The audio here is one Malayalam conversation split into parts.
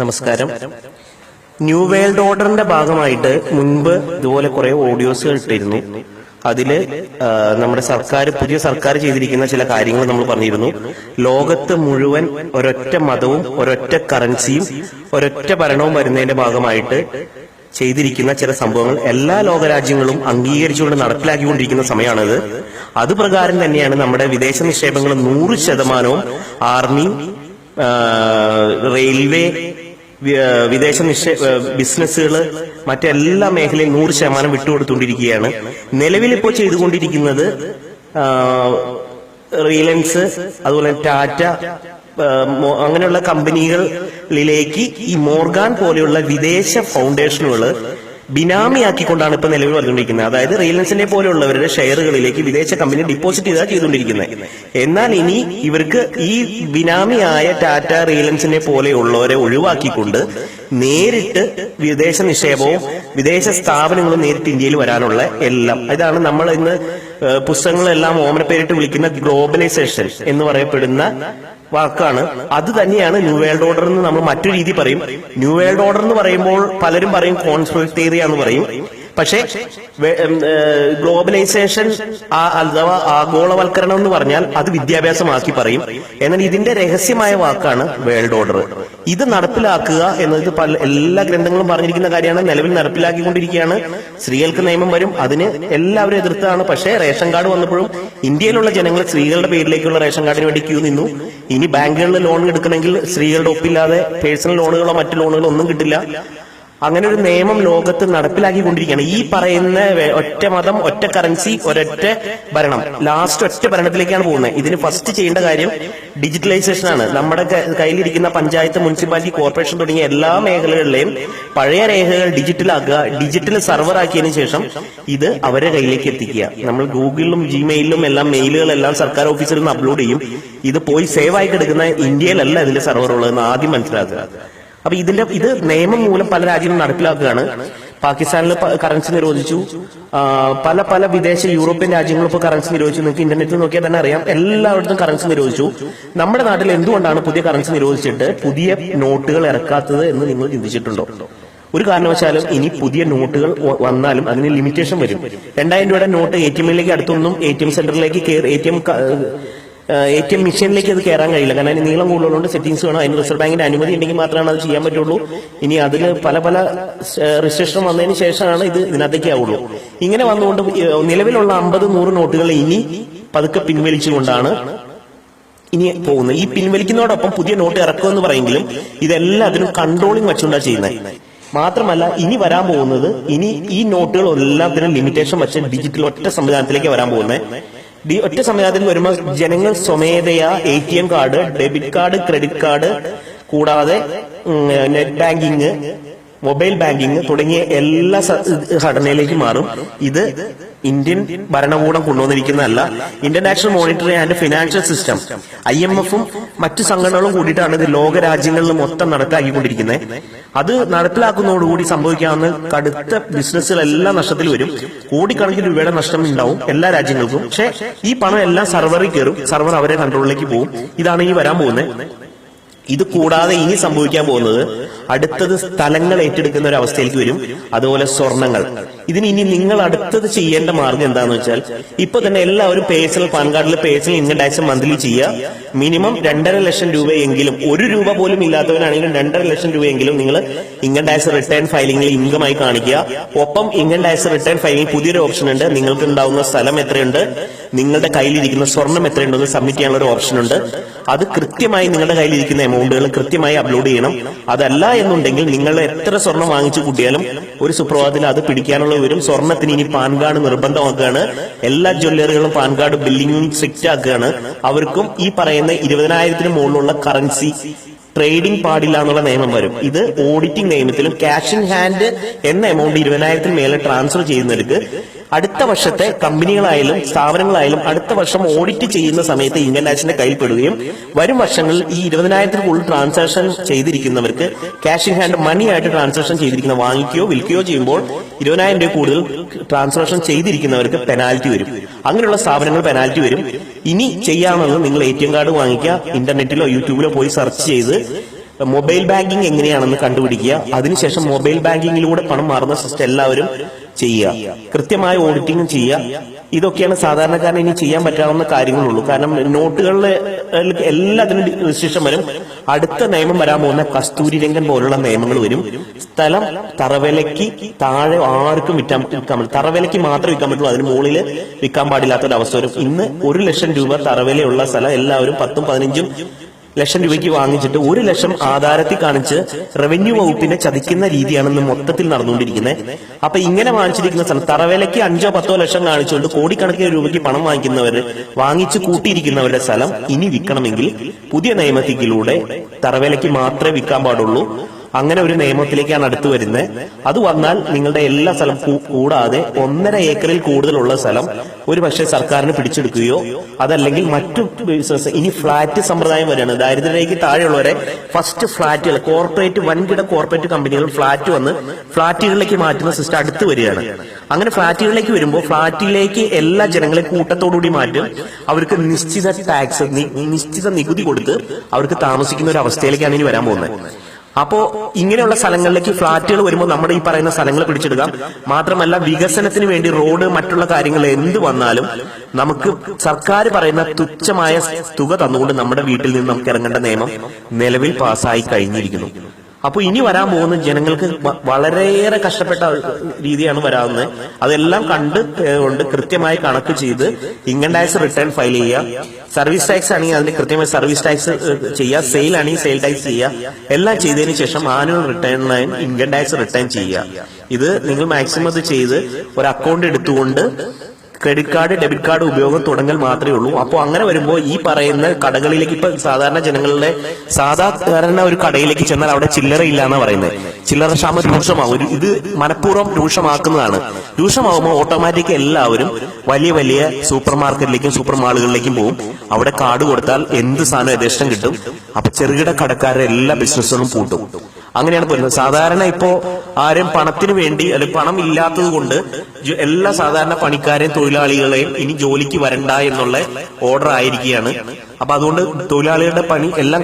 നമസ്കാരം. ന്യൂ വേൾഡ് ഓർഡറിന്റെ ഭാഗമായിട്ട് മുൻപ് ഇതുപോലെ കുറെ ഓഡിയോസുകൾ ഇട്ടിരുന്നു. അതില് നമ്മുടെ പുതിയ സർക്കാർ ചെയ്തിരിക്കുന്ന ചില കാര്യങ്ങൾ നമ്മൾ പറഞ്ഞിരുന്നു. ലോകത്ത് മുഴുവൻ ഒരൊറ്റ മതവും ഒരൊറ്റ കറൻസിയും ഒരൊറ്റ ഭരണവും വരുന്നതിന്റെ ഭാഗമായിട്ട് ചെയ്തിരിക്കുന്ന ചില സംഭവങ്ങൾ എല്ലാ ലോകരാജ്യങ്ങളും അംഗീകരിച്ചുകൊണ്ട് നടപ്പിലാക്കിക്കൊണ്ടിരിക്കുന്ന സമയമാണിത്. അത് പ്രകാരം തന്നെയാണ് നമ്മുടെ വിദേശ നിക്ഷേപങ്ങൾ 100% ആർമി, റെയിൽവേ, വിദേശ ബിസിനസ്സുകൾ, മറ്റെല്ലാ മേഖലയും 100% വിട്ടുകൊടുത്തുകൊണ്ടിരിക്കുകയാണ്. നിലവിലിപ്പോൾ ചെയ്തുകൊണ്ടിരിക്കുന്നത് റിലയൻസ്, അതുപോലെ ടാറ്റ, അങ്ങനെയുള്ള കമ്പനികളിലേക്ക് ഈ മോർഗാൻ പോലെയുള്ള വിദേശ ഫൗണ്ടേഷനുകൾ ബിനാമിയാക്കിക്കൊണ്ടാണ് ഇപ്പൊ നിലവിൽ പറഞ്ഞുകൊണ്ടിരിക്കുന്നത്. അതായത് റിലയൻസിനെ പോലെയുള്ളവരുടെ ഷെയറുകളിലേക്ക് വിദേശ കമ്പനി ഡിപ്പോസിറ്റ് ചെയ്തുകൊണ്ടിരിക്കുന്നത്. എന്നാൽ ഇനി ഇവർക്ക് ഈ ബിനാമിയായ ടാറ്റ, റിലയൻസിനെ പോലെയുള്ളവരെ ഒഴിവാക്കിക്കൊണ്ട് നേരിട്ട് വിദേശ നിക്ഷേപവും വിദേശ സ്ഥാപനങ്ങളും നേരിട്ട് ഇന്ത്യയിൽ വരാനുള്ള എല്ലാം, ഇതാണ് നമ്മൾ ഇന്ന് പുസ്തകങ്ങളെല്ലാം ഓമനപ്പേരിട്ട് വിളിക്കുന്ന ഗ്ലോബലൈസേഷൻ എന്ന് പറയപ്പെടുന്ന വാക്കാണ്. അത് തന്നെയാണ് ന്യൂ വേൾഡ് ഓർഡർ എന്ന് നമ്മൾ മറ്റൊരു രീതി പറയും. ന്യൂ വേൾഡ് ഓർഡർ എന്ന് പറയുമ്പോൾ പലരും പറയും കോൺസ്പിറസി തിയറി എന്ന് പറയും. പക്ഷേ ഗ്ലോബലൈസേഷൻ അഥവാ ആഗോളവൽക്കരണം എന്ന് പറഞ്ഞാൽ അത് വിദ്യാഭ്യാസമാക്കി പറയും. എന്നാൽ ഇതിന്റെ രഹസ്യമായ വാക്കാണ് വേൾഡ് ഓർഡർ. ഇത് നടപ്പിലാക്കുക എന്നത് എല്ലാ ഗ്രന്ഥങ്ങളും പറഞ്ഞിരിക്കുന്ന കാര്യമാണ്. നിലവിൽ നടപ്പിലാക്കിക്കൊണ്ടിരിക്കുകയാണ്. സ്ത്രീകൾക്ക് നിയമം വരും, അതിന് എല്ലാവരും എതിർത്താണ്. പക്ഷേ റേഷൻ കാർഡ് വന്നപ്പോഴും ഇന്ത്യയിലുള്ള ജനങ്ങൾ സ്ത്രീകളുടെ പേരിലേക്കുള്ള റേഷൻ കാർഡിന് വേണ്ടി ക്യൂ നിന്നു. ഇനി ബാങ്കുകളിൽ ലോൺ എടുക്കണമെങ്കിൽ സ്ത്രീകളുടെ ഒപ്പില്ലാതെ പേഴ്സണൽ ലോണുകളോ മറ്റു ലോണുകളോ ഒന്നും കിട്ടില്ല. അങ്ങനെ ഒരു നിയമം ലോകത്ത് നടപ്പിലാക്കിക്കൊണ്ടിരിക്കുകയാണ്. ഈ പറയുന്ന ഒറ്റ മതം, ഒറ്റ കറൻസി, ഒരൊറ്റ ഭരണം, ലാസ്റ്റ് ഒറ്റ ഭരണത്തിലേക്കാണ് പോകുന്നത്. ഇതിന് ഫസ്റ്റ് ചെയ്യേണ്ട കാര്യം ഡിജിറ്റലൈസേഷൻ ആണ്. നമ്മുടെ കയ്യിലിരിക്കുന്ന പഞ്ചായത്ത്, മുനിസിപ്പാലിറ്റി, കോർപ്പറേഷൻ തുടങ്ങിയ എല്ലാ മേഖലകളിലെയും പഴയ രേഖകൾ ഡിജിറ്റലാക്കുക. ഡിജിറ്റൽ സർവർ ആക്കിയതിനു ശേഷം ഇത് അവരുടെ കയ്യിലേക്ക് എത്തിക്കുക. നമ്മൾ ഗൂഗിളിലും ജിമെയിലും എല്ലാം മെയിലുകളെല്ലാം സർക്കാർ ഓഫീസിൽ നിന്ന് അപ്ലോഡ് ചെയ്യും. ഇത് പോയി സേവ് ആയി കിടക്കുന്ന ഇന്ത്യയിലല്ല ഇതിന്റെ സർവർ ഉള്ളതെന്ന് ആദ്യം മനസ്സിലാക്കുക. അപ്പൊ ഇത് നിയമം മൂലം പല രാജ്യങ്ങളും നടപ്പിലാക്കുകയാണ്. പാകിസ്ഥാനിൽ കറൻസി നിരോധിച്ചു. പല വിദേശ യൂറോപ്യൻ രാജ്യങ്ങളും ഇപ്പോൾ കറൻസി നിരോധിച്ചു. നിങ്ങൾക്ക് ഇന്റർനെറ്റിൽ നോക്കിയാൽ തന്നെ അറിയാം, എല്ലായിടത്തും കറൻസി നിരോധിച്ചു. നമ്മുടെ നാട്ടിൽ എന്തുകൊണ്ടാണ് പുതിയ കറൻസി നിരോധിച്ചിട്ട് പുതിയ നോട്ടുകൾ ഇറക്കാത്തത് എന്ന് നിങ്ങൾ ചിന്തിച്ചിട്ടുണ്ടോ? ഒരു കാരണവശാലും ഇനി പുതിയ നോട്ടുകൾ വന്നാലും അതിന് ലിമിറ്റേഷൻ വരും. 2000 രൂപയുടെ നോട്ട് ATM-ലേക്ക് അടുത്തൊന്നും ATM സെന്ററിലേക്ക് ATM മെഷീനിലേക്ക് അത് കയറാൻ കഴിയില്ല. കാരണം അതിന് നീളം കൂടുതലുണ്ട്, സെറ്റിംഗ്സ് വേണം. അതിന് റിസർവ് ബാങ്കിന്റെ അനുമതി ഉണ്ടെങ്കിൽ മാത്രമാണ് അത് ചെയ്യാൻ പറ്റുള്ളൂ. ഇനി അതിൽ പല രജിസ്ട്രേഷൻ വന്നതിന് ശേഷമാണ് ഇത് ഇതിനകത്തേക്ക് ആവുള്ളൂ. ഇങ്ങനെ വന്നുകൊണ്ട് നിലവിലുള്ള 50, 100 നോട്ടുകൾ ഇനി പതുക്കെ പിൻവലിച്ചുകൊണ്ടാണ് ഇനി പോകുന്നത്. ഈ പിൻവലിക്കുന്നതോടൊപ്പം പുതിയ നോട്ട് ഇറക്കുമെന്ന് പറയുമെങ്കിലും ഇതെല്ലാം അതിനും കൺട്രോളിംഗ് വെച്ചുകൊണ്ടാണ് ചെയ്യുന്നത്. മാത്രമല്ല ഇനി വരാൻ പോകുന്നത്, ഇനി ഈ നോട്ടുകൾ എല്ലാത്തിനും ലിമിറ്റേഷൻ വെച്ച് ഡിജിറ്റൽ ഒറ്റ സംവിധാനത്തിലേക്ക് വരാൻ പോകുന്നത്. ഒറ്റ സംവിധാനത്തിൽ വരുമ്പോൾ ജനങ്ങൾ സ്വമേധയാ ATM card, debit card, credit card കൂടാതെ നെറ്റ് ബാങ്കിങ്, മൊബൈൽ ബാങ്കിങ് തുടങ്ങിയ എല്ലാ ഘടനയിലേക്ക് മാറും. ഇത് ഇന്ത്യൻ ഭരണകൂടം കൊണ്ടുവന്നിരിക്കുന്നതല്ല. International monetary and financial system, IMF-ഉം മറ്റു സംഘടനകളും കൂടിയിട്ടാണ് ഇത് ലോക രാജ്യങ്ങളിൽ മൊത്തം നടപ്പിലാക്കിക്കൊണ്ടിരിക്കുന്നത്. അത് നടപ്പിലാക്കുന്നതോടുകൂടി സംഭവിക്കാവുന്ന കടുത്ത ബിസിനസ്സുകളെല്ലാം നഷ്ടത്തിൽ വരും. കോടിക്കണക്കിന് രൂപയുടെ നഷ്ടം ഉണ്ടാവും എല്ലാ രാജ്യങ്ങൾക്കും. പക്ഷെ ഈ പണം എല്ലാം സർവറിൽ കയറും, സർവർ അവരെ കൺട്രോളിലേക്ക് പോകും. ഇതാണ് ഇനി വരാൻ പോകുന്നത്. ഇത് കൂടാതെ ഇനി സംഭവിക്കാൻ പോകുന്നത് അടുത്തത് സ്ഥലങ്ങൾ ഏറ്റെടുക്കുന്ന ഒരു അവസ്ഥയിലേക്ക് വരും. അതുപോലെ സ്വർണങ്ങൾ. ഇതിന് ഇനി നിങ്ങൾ അടുത്തത് ചെയ്യേണ്ട മാർഗം എന്താണെന്ന് വെച്ചാൽ, ഇപ്പൊ തന്നെ എല്ലാവരും പേഴ്സണൽ പാൻ കാർഡിൽ പേഴ്സണൽ ഇൻകം ടാക്സ് മന്ത്ലി ചെയ്യുക. മിനിമം 2.5 ലക്ഷം രൂപയെങ്കിലും, 1 രൂപ പോലും ഇല്ലാത്തവരാണെങ്കിലും 2.5 ലക്ഷം രൂപയെങ്കിലും നിങ്ങൾ ഇൻകം ടാക്സ് റിട്ടേൺ ഫയലിംഗിൽ ഇൻകമായി കാണിക്കുക. ഒപ്പം ഇൻകം ടാക്സ് റിട്ടേൺ ഫയലിംഗ് പുതിയൊരു ഓപ്ഷൻ ഉണ്ട്. നിങ്ങൾക്ക് ഉണ്ടാവുന്ന സ്ഥലം എത്രയുണ്ട്, നിങ്ങളുടെ കയ്യിലിരിക്കുന്ന സ്വർണം എത്രയുണ്ടെന്ന് സബ്മിറ്റ് ചെയ്യാനുള്ള ഒരു ഓപ്ഷൻ ഉണ്ട്. അത് കൃത്യമായി നിങ്ങളുടെ കയ്യിലിരിക്കുന്ന എമൗണ്ടുകൾ കൃത്യമായി അപ്ലോഡ് ചെയ്യണം. അതല്ല എന്നുണ്ടെങ്കിൽ നിങ്ങൾ എത്ര സ്വർണം വാങ്ങിച്ചു കൂട്ടിയാലും ഒരു സുപ്രഭാതത്തിൽ അത് പിടിക്കാനുള്ള വരും. സ്വർണത്തിന് ഇനി പാൻ കാർഡ് നിർബന്ധമാക്കുകയാണ്. എല്ലാ ജ്വല്ലറികളും പാൻ കാർഡ് ബില്ലിംഗും സ്ട്രിക്റ്റ് ആക്കുകയാണ്. അവർക്കും ഈ പറയുന്ന 20,000-ന് മുകളിലുള്ള കറൻസി ട്രേഡിംഗ് പാടില്ല എന്നുള്ള നിയമം വരും. ഇത് ഓഡിറ്റിംഗ് നിയമത്തിലും ക്യാഷ് ഇൻ ഹാൻഡ് എന്ന എമൗണ്ട് 20,000-ന് മേലെ ട്രാൻസ്ഫർ ചെയ്യുന്നവർക്ക് അടുത്ത വർഷത്തെ കമ്പനികളായാലും സ്ഥാപനങ്ങളായാലും അടുത്ത വർഷം ഓഡിറ്റ് ചെയ്യുന്ന സമയത്ത് ഇൻകം ടാക്സിന്റെ കയ്യിൽപ്പെടുകയും വരും വർഷങ്ങളിൽ ഈ 20,000-ന് കൂടുതൽ ട്രാൻസാക്ഷൻ ചെയ്തിരിക്കുന്നവർക്ക് ക്യാഷ് ഇൻ ഹാൻഡ് മണി ആയിട്ട് ട്രാൻസാക്ഷൻ ചെയ്തിരിക്കുന്ന വാങ്ങിക്കുകയോ വിൽക്കുകയോ ചെയ്യുമ്പോൾ 20,000 രൂപ കൂടുതൽ ട്രാൻസാക്ഷൻ ചെയ്തിരിക്കുന്നവർക്ക് പെനാൽറ്റി വരും. അങ്ങനെയുള്ള സ്ഥാപനങ്ങൾ പെനാൽറ്റി വരും. ഇനി ചെയ്യാമെന്ന് നിങ്ങൾ ATM കാർഡ് വാങ്ങിക്കുക, ഇന്റർനെറ്റിലോ യൂട്യൂബിലോ പോയി സെർച്ച് ചെയ്ത് മൊബൈൽ ബാങ്കിങ് എങ്ങനെയാണെന്ന് കണ്ടുപിടിക്കുക. അതിനുശേഷം മൊബൈൽ ബാങ്കിങ്ങിലൂടെ പണം മാറുന്ന സിസ്റ്റം എല്ലാവരും ചെയ്യുക. കൃത്യമായ ഓഡിറ്റിംഗും ചെയ്യുക. ഇതൊക്കെയാണ് സാധാരണക്കാരന് ഇനി ചെയ്യാൻ പറ്റാവുന്ന കാര്യങ്ങളുള്ളൂ. കാരണം നോട്ടുകളിൽ എല്ലാത്തിനും രജിസ്ട്രേഷൻ വരും. അടുത്ത നിയമം വരാൻ പോകുന്ന കസ്തൂരി രംഗൻ പോലുള്ള നിയമങ്ങൾ വരും. സ്ഥലം തറവിലയ്ക്ക് താഴെ ആർക്കും വിൽക്കാൻ തറവിലയ്ക്ക് മാത്രമേ വിൽക്കാൻ പറ്റുള്ളൂ. അതിന് മുകളിൽ വിൽക്കാൻ പാടില്ലാത്തൊരവസ്ഥ വരും. ഇന്ന് 1 ലക്ഷം രൂപ തറവിലയുള്ള സ്ഥലം എല്ലാവരും 10ഉം 15ഉം ലക്ഷം രൂപയ്ക്ക് വാങ്ങിച്ചിട്ട് 1 ലക്ഷം ആധാരത്തിൽ കാണിച്ച് റവന്യൂ വകുപ്പിനെ ചതിക്കുന്ന രീതിയാണ് ഇന്ന് മൊത്തത്തിൽ നടന്നുകൊണ്ടിരിക്കുന്നത്. അപ്പൊ ഇങ്ങനെ വാങ്ങിച്ചിരിക്കുന്ന സ്ഥലം തറവിലയ്ക്ക് 5ഓ 10ഓ ലക്ഷം കാണിച്ചുകൊണ്ട് കോടിക്കണക്കിന് രൂപയ്ക്ക് പണം വാങ്ങിച്ചു കൂട്ടിയിരിക്കുന്നവരുടെ സ്ഥലം ഇനി വിൽക്കണമെങ്കിൽ പുതിയ നിയമത്തിലൂടെ തറവിലയ്ക്ക് മാത്രമേ വിൽക്കാൻ പാടുള്ളൂ. അങ്ങനെ ഒരു നിയമത്തിലേക്കാണ് അടുത്ത് വരുന്നത്. അത് വന്നാൽ നിങ്ങളുടെ എല്ലാ സ്ഥലം കൂടാതെ 1.5 ഏക്കറിൽ കൂടുതലുള്ള സ്ഥലം ഒരു പക്ഷേ സർക്കാരിന് പിടിച്ചെടുക്കുകയോ അതല്ലെങ്കിൽ മറ്റു ബിസിനസ് ഇനി ഫ്ളാറ്റ് സമ്പ്രദായം വരികയാണ്. ദാരിദ്ര്യരേഖയ്ക്ക് താഴെയുള്ളവരെ ഫസ്റ്റ് ഫ്ളാറ്റുകൾ വൻകിട കോർപ്പറേറ്റ് കമ്പനികൾ ഫ്ളാറ്റുകളിലേക്ക് മാറ്റുന്ന സിസ്റ്റം അടുത്ത് വരികയാണ്. അങ്ങനെ ഫ്ളാറ്റുകളിലേക്ക് വരുമ്പോൾ ഫ്ളാറ്റിലേക്ക് എല്ലാ ജനങ്ങളെയും കൂട്ടത്തോടുകൂടി മാറ്റും. അവർക്ക് നിശ്ചിത നികുതി കൊടുത്ത് അവർക്ക് താമസിക്കുന്ന ഒരു അവസ്ഥയിലേക്കാണ് ഇനി വരാൻ പോകുന്നത്. അപ്പോ ഇങ്ങനെയുള്ള സ്ഥലങ്ങളിലേക്ക് ഫ്ളാറ്റുകൾ വരുമ്പോൾ നമ്മുടെ ഈ പറയുന്ന സ്ഥലങ്ങൾ പിടിച്ചെടുക്കാം. മാത്രമല്ല വികസനത്തിന് വേണ്ടി റോഡ് മറ്റുള്ള കാര്യങ്ങൾ എന്ത് വന്നാലും നമുക്ക് സർക്കാർ പറയുന്ന തുച്ഛമായ തുക തന്നുകൊണ്ട് നമ്മുടെ വീട്ടിൽ നിന്ന് നമുക്ക് ഇറങ്ങേണ്ട നിയമം നിലവിൽ പാസ്സായി കഴിഞ്ഞിരിക്കുന്നു. അപ്പൊ ഇനി വരാൻ പോകുന്ന ജനങ്ങൾക്ക് വളരെയേറെ കഷ്ടപ്പെട്ട രീതിയാണ് വരാവുന്നത്. അതെല്ലാം കൊണ്ട് കൃത്യമായി കണക്ക് ചെയ്ത് ഇൻകം ടാക്സ് റിട്ടേൺ ഫയൽ ചെയ്യുക. സർവീസ് ടാക്സ് ആണെങ്കിൽ അതിന് കൃത്യമായി സർവീസ് ടാക്സ് ചെയ്യുക. സെയിൽ ആണെങ്കിൽ സെയിൽ ടാക്സ് ചെയ്യുക. എല്ലാം ചെയ്തതിനു ശേഷം ആനുവൽ റിട്ടേണിനായി ഇൻകം ടാക്സ് റിട്ടേൺ ചെയ്യുക. ഇത് നിങ്ങൾ മാക്സിമം ഇത് ചെയ്ത് ഒരു അക്കൗണ്ട് എടുത്തുകൊണ്ട് ക്രെഡിറ്റ് കാർഡ് ഡെബിറ്റ് കാർഡ് ഉപയോഗം തുടങ്ങൽ മാത്രമേ ഉള്ളൂ. അപ്പോൾ അങ്ങനെ വരുമ്പോൾ ഈ പറയുന്ന കടകളിലേക്ക് ഇപ്പൊ സാധാരണ ജനങ്ങളുടെ ഒരു കടയിലേക്ക് ചെന്നാൽ അവിടെ ചില്ലറ ഇല്ല എന്നാ പറയുന്നത്. ചില്ലറ ക്ഷാമം രൂക്ഷമാകും. ഇത് മനഃപൂർവ്വം രൂക്ഷമാക്കുന്നതാണ്. രൂക്ഷമാകുമ്പോൾ ഓട്ടോമാറ്റിക് എല്ലാവരും വലിയ വലിയ സൂപ്പർ മാർക്കറ്റിലേക്കും സൂപ്പർ മാളുകളിലേക്കും പോകും. അവിടെ കാർഡ് കൊടുത്താൽ എന്ത് സാധനം യഥേഷ്ടം കിട്ടും. അപ്പൊ ചെറുകിട കടക്കാരുടെ എല്ലാ ബിസിനസ്സുകളും പൂട്ടും. അങ്ങനെയാണ് പറയുന്നത്. സാധാരണ ഇപ്പോ ആരും പണത്തിന് വേണ്ടി അല്ലെങ്കിൽ പണം ഇല്ലാത്തത് കൊണ്ട് എല്ലാ സാധാരണ പണിക്കാരെയും തൊഴിലാളികളെയും ഇനി ജോലിക്ക് വരണ്ട എന്നുള്ള ഓർഡർ ആയിരിക്കുകയാണ്. അപ്പൊ അതുകൊണ്ട് തൊഴിലാളികളുടെ പണി എല്ലാം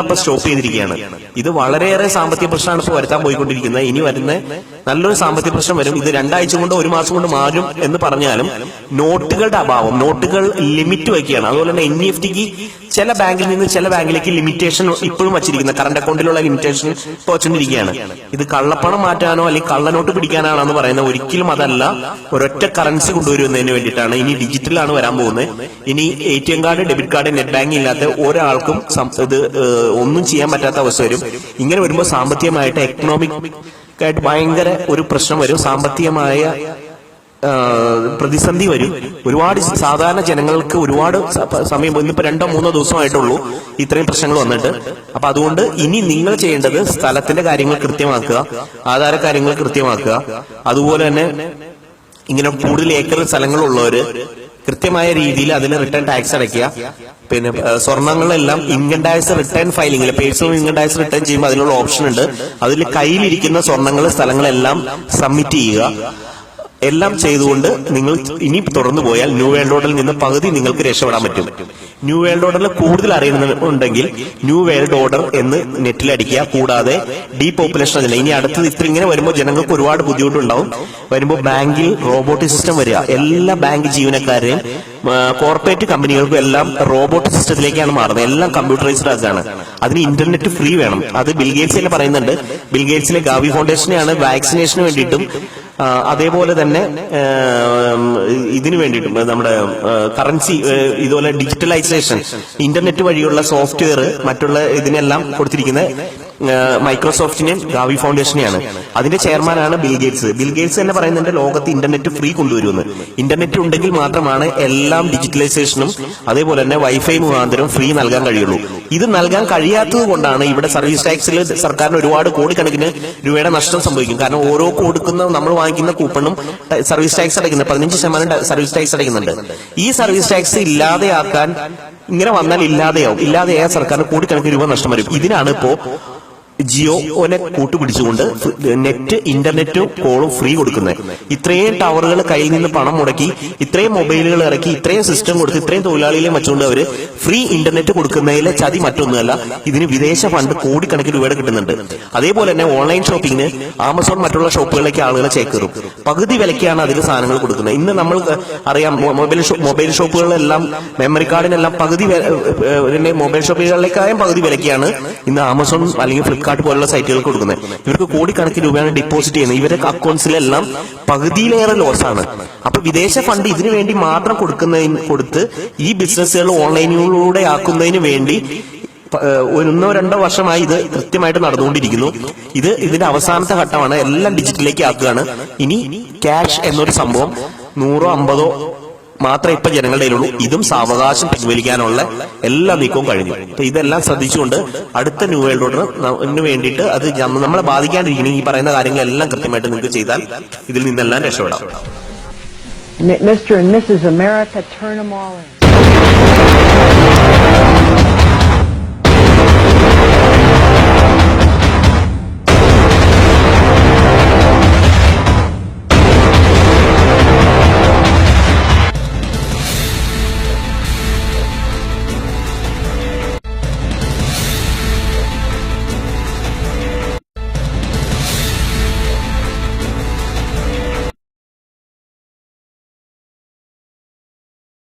ഇപ്പൊ സ്റ്റോപ്പ് ചെയ്തിരിക്കുകയാണ്. ഇത് വളരെയേറെ സാമ്പത്തിക പ്രശ്നമാണ് ഇപ്പൊ വരുത്താൻ പോയിക്കൊണ്ടിരിക്കുന്നത്. ഇനി വരുന്ന നല്ലൊരു സാമ്പത്തിക പ്രശ്നം വരും. ഇത് 2 ആഴ്ച കൊണ്ട് 1 മാസം കൊണ്ട് മാറും എന്ന് പറഞ്ഞാലും നോട്ടുകളുടെ അഭാവം, നോട്ടുകൾ ലിമിറ്റ് വയ്ക്കുകയാണ്. അതുപോലെ തന്നെ NEFTക്ക് ചില ബാങ്കിൽ നിന്ന് ചില ബാങ്കിലേക്ക് ലിമിറ്റേഷൻ ഇപ്പോഴും വച്ചിരിക്കുന്നത് കറണ്ട് അക്കൗണ്ടിലുള്ള ലിമിറ്റേഷൻ ഇപ്പോൾ വച്ചുകൊണ്ടിരിക്കുകയാണ്. ഇത് കള്ളപ്പണം മാറ്റാനോ അല്ലെങ്കിൽ കള്ളനോട്ട് പിടിക്കാനാണോ എന്ന് പറയുന്നത് ഒരിക്കലും അതല്ല. ഒരൊറ്റ കറൻസി കൊണ്ടുവരുന്നതിന് വേണ്ടിയിട്ടാണ്. ഇനി ഡിജിറ്റലാണ് വരാൻ പോകുന്നത്. ഇനി ATM card debit card net banking ഇല്ലാത്ത ഒരാൾക്കും ഇത് ഒന്നും ചെയ്യാൻ പറ്റാത്ത അവസ്ഥ വരും. ഇങ്ങനെ വരുമ്പോൾ സാമ്പത്തികമായിട്ട് എക്കണോമിക് ആയിട്ട് ഭയങ്കര ഒരു പ്രശ്നം വരും. സാമ്പത്തികമായ പ്രതിസന്ധി വരും. ഒരുപാട് സാധാരണ ജനങ്ങൾക്ക് ഒരുപാട് സമയം, ഇന്നിപ്പോ 2 3 ദിവസമായിട്ടുള്ളൂ ഇത്രയും പ്രശ്നങ്ങൾ വന്നിട്ട്. അപ്പൊ അതുകൊണ്ട് ഇനി നിങ്ങൾ ചെയ്യേണ്ടത് സ്ഥലത്തിന്റെ കാര്യങ്ങൾ കൃത്യമാക്കുക, ആധാര കാര്യങ്ങൾ കൃത്യമാക്കുക. അതുപോലെ തന്നെ ഇങ്ങനെ കൂടുതൽ ഏക്കർ സ്ഥലങ്ങളുള്ളവര് കൃത്യമായ രീതിയിൽ അതിന് റിട്ടേൺ ടാക്സ് അടയ്ക്കുക. പിന്നെ സ്വർണ്ണങ്ങളെല്ലാം ഇൻകം ടാക്സ് റിട്ടേൺ ഫയലിംഗിൽ പേഴ്സണൽ ഇൻകം ടാക്സ് റിട്ടേൺ ചെയ്യുമ്പോൾ അതിനുള്ള ഓപ്ഷൻ ഉണ്ട്. അതിൽ കയ്യിലിരിക്കുന്ന സ്വർണ്ണങ്ങൾ സ്ഥലങ്ങളെല്ലാം സബ്മിറ്റ് ചെയ്യുക. എല്ലാം ചെയ്തുകൊണ്ട് നിങ്ങൾ ഇനി തുറന്നു പോയാൽ ന്യൂ വേൾഡ് ഓർഡറിൽ നിന്ന് പകുതി നിങ്ങൾക്ക് രക്ഷപ്പെടാൻ പറ്റും. ന്യൂ വേൾഡ് ഓർഡറിൽ കൂടുതൽ അറിയുന്നുണ്ടെങ്കിൽ ന്യൂ വേൾഡ് ഓർഡർ എന്ന് നെറ്റിൽ അടിക്കുക. കൂടാതെ ഡീപോപ്പുലേഷൻ അജണ്ട. ഇനി അടുത്തത് ഇങ്ങനെ വരുമ്പോൾ ജനങ്ങൾക്ക് ഒരുപാട് ബുദ്ധിമുട്ടുണ്ടാവും. വരുമ്പോൾ ബാങ്കിൽ റോബോട്ടിക് സിസ്റ്റം വരിക. എല്ലാ ബാങ്ക് ജീവനക്കാരെയും കോർപ്പറേറ്റ് കമ്പനികൾക്കും എല്ലാം റോബോട്ടിക് സിസ്റ്റത്തിലേക്കാണ് മാറുന്നത്. എല്ലാം കമ്പ്യൂട്ടറൈസ്ഡ് ആണ്. അതിന് ഇന്റർനെറ്റ് ഫ്രീ വേണം. അത് ബിൽഗേറ്റ്സ് തന്നെ പറയുന്നുണ്ട്. ബിൽഗേറ്റ്സിലെ ഗാവി ഫൗണ്ടേഷനെയാണ് വാക്സിനേഷന് വേണ്ടിയിട്ടും അതേപോലെ തന്നെ ഇതിനു വേണ്ടിയിട്ടും നമ്മുടെ കറൻസി ഇതുപോലെ ഡിജിറ്റലൈസേഷൻ ഇന്റർനെറ്റ് വഴിയുള്ള സോഫ്റ്റ്വെയർ മറ്റുള്ള ഇതിനെല്ലാം കൊടുത്തിരിക്കുന്ന മൈക്രോസോഫ്റ്റിനെയും ഗാവി ഫൗണ്ടേഷനെയാണ്. അതിന്റെ ചെയർമാനാണ് ബിൽഗേറ്റ്സ്. ബിൽഗേറ്റ്സ് തന്നെ പറയുന്നുണ്ട് ലോകത്ത് ഇന്റർനെറ്റ് ഫ്രീ കൊണ്ടുവരുമെന്ന്. ഇന്റർനെറ്റ് ഉണ്ടെങ്കിൽ മാത്രമാണ് എല്ലാം ഡിജിറ്റലൈസേഷനും അതേപോലെ തന്നെ വൈഫൈ മുഖാന്തരം ഫ്രീ നൽകാൻ കഴിയുള്ളൂ. ഇത് നൽകാൻ കഴിയാത്തത് കൊണ്ടാണ് ഇവിടെ സർവീസ് ടാക്സിൽ സർക്കാരിന് ഒരുപാട് കോടിക്കണക്കിന് രൂപയുടെ നഷ്ടം സംഭവിക്കും. കാരണം ഓരോ കൊടുക്കുന്ന നമ്മൾ വാങ്ങിക്കുന്ന കൂപ്പണും സർവീസ് ടാക്സ് അടയ്ക്കുന്നത് 15% സർവീസ് ടാക്സ് അടയ്ക്കുന്നുണ്ട്. ഈ സർവീസ് ടാക്സ് ഇല്ലാതെയാക്കാൻ ഇങ്ങനെ വന്നാൽ ഇല്ലാതെയാവും. ഇല്ലാതെയായ സർക്കാരിന് കോടിക്കണക്കിന് രൂപ നഷ്ടം വരും. ഇതിനാണ് ഇപ്പോ ജിയോനെ കൂട്ടുപിടിച്ചുകൊണ്ട് നെറ്റ് ഇന്റർനെറ്റും കോളും ഫ്രീ കൊടുക്കുന്നത്. ഇത്രയും ടവറുകൾ കയ്യിൽ നിന്ന് പണം മുടക്കി, ഇത്രയും മൊബൈലുകൾ ഇറക്കി, ഇത്രയും സിസ്റ്റം കൊടുത്ത്, ഇത്രയും തൊഴിലാളികളെ വെച്ചുകൊണ്ട് അവര് ഫ്രീ ഇന്റർനെറ്റ് കൊടുക്കുന്നതിലെ ചതി മറ്റൊന്നുമല്ല. ഇതിന് വിദേശ ഫണ്ട് കോടിക്കണക്കിന് രൂപയുടെ കിട്ടുന്നുണ്ട്. അതേപോലെ തന്നെ ഓൺലൈൻ ഷോപ്പിങ്ങിന് ആമസോൺ മറ്റുള്ള ഷോപ്പുകളിലേക്ക് ആളുകളെ ചേക്കേറും. പകുതി വിലയ്ക്കാണ് അതിൽ സാധനങ്ങൾ കൊടുക്കുന്നത്. ഇന്ന് നമ്മൾ അറിയാം, മൊബൈൽ ഷോപ്പുകളിലെല്ലാം മെമ്മറി കാർഡിനെല്ലാം പകുതി മൊബൈൽ ഷോപ്പുകളിലേക്കായും പകുതി വിലയ്ക്കാണ് ഇന്ന് ആമസോൺ അല്ലെങ്കിൽ ഫ്ലിപ്കാർട്ട് പോലുള്ള സൈറ്റുകൾക്ക് കൊടുക്കുന്നത്. ഇവർക്ക് കോടിക്കണക്കിന് രൂപയാണ് ഡിപ്പോസിറ്റ് ചെയ്യുന്നത്. ഇവരുടെ അക്കൗണ്ട്സിലെല്ലാം പകുതിയിലേറെ ലോസാണ്. അപ്പൊ വിദേശ ഫണ്ട് ഇതിനു വേണ്ടി മാത്രം കൊടുത്ത് ഈ ബിസിനസ്സുകൾ ഓൺലൈനിലൂടെ ആക്കുന്നതിന് വേണ്ടി 1-2 വർഷമായി ഇത് കൃത്യമായിട്ട് നടന്നുകൊണ്ടിരിക്കുന്നു. ഇതിന്റെ അവസാനത്തെ ഘട്ടമാണ്. എല്ലാം ഡിജിറ്റലിലേക്ക് ആക്കുകയാണ്. ഇനി ക്യാഷ് എന്നൊരു സംഭവം 100-50 മാത്രമേ ഇപ്പൊ ജനങ്ങളുടെ കയ്യിലുള്ളൂ. ഇതും സാവകാശം പിൻവലിക്കാനുള്ള എല്ലാ നീക്കവും കഴിഞ്ഞു. അപ്പൊ ഇതെല്ലാം ശ്രദ്ധിച്ചുകൊണ്ട് അടുത്ത ന്യൂ വേൾഡ് ഓർഡറിന് വേണ്ടിയിട്ട് അത് നമ്മളെ ബാധിക്കാണ്ടിരിക്കണം. ഈ പറയുന്ന കാര്യങ്ങളെല്ലാം കൃത്യമായിട്ട് നിങ്ങൾക്ക് ചെയ്താൽ ഇതിൽ നിന്നെല്ലാം രക്ഷപ്പെടാം. Mr. and Mrs. America, turn them all in.